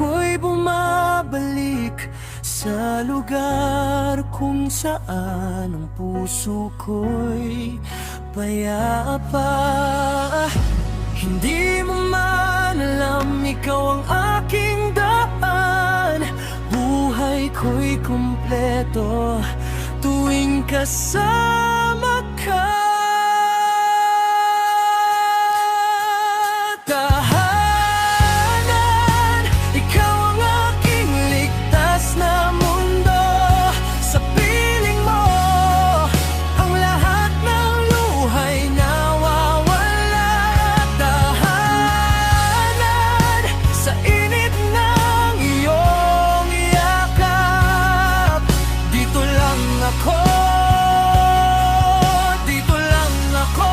ako'y bumabalik sa lugar kung saan ang puso ko'y payapa. Hindi mo man alam, ikaw ang aking daan. Buhay ko'y kumpleto tuwing kasama ka. Tahanan, ikaw ang aking ligtas na mundo. Sa piling mo, ang lahat ng luhay nawawala. Tahanan, sa init ng iyong yakap. Dito lang ako, dito lang ako,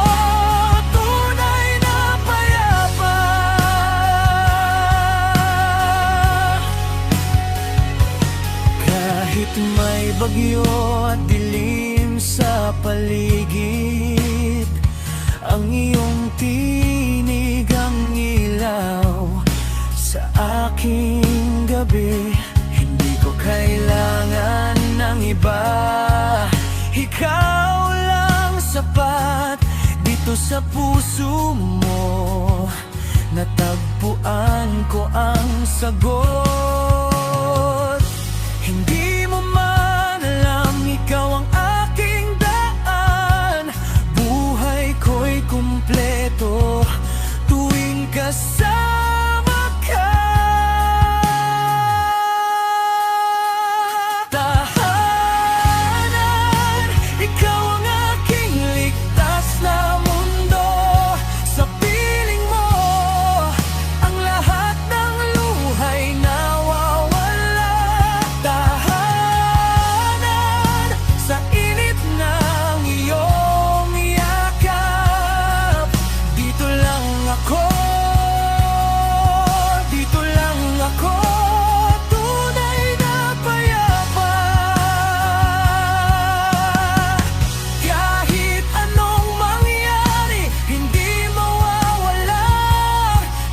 tunay na payapa. Kahit may bagyo at dilim sa paligid, ang iyong tinig ang ilaw sa aking gabi. Hindi ko kailangan ng iba, ikaw lang sapat. Dito sa puso mo, natagpuan ko ang sagot. Hindi mo man alam, ikaw ang aking daan. Buhay ko'y kumpleto tuwing kasama ka. Tahanan, ikaw ang aking ligtas na mundo. Sa piling mo, ang lahat ng luhay nawawala. Tahanan, sa init ng iyong yakap. Dito lang ako, dito lang ako, tunay na payapa. Kahit anong mangyari, hindi mawawala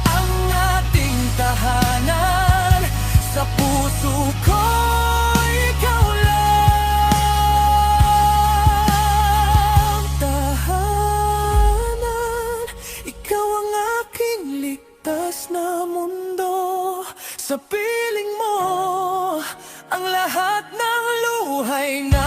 ang ating tahanan. Sa puso ko, ikaw lang. Tahanan, ikaw ang aking ligtas na mundo. Sa piling mo, ang lahat ng luhay na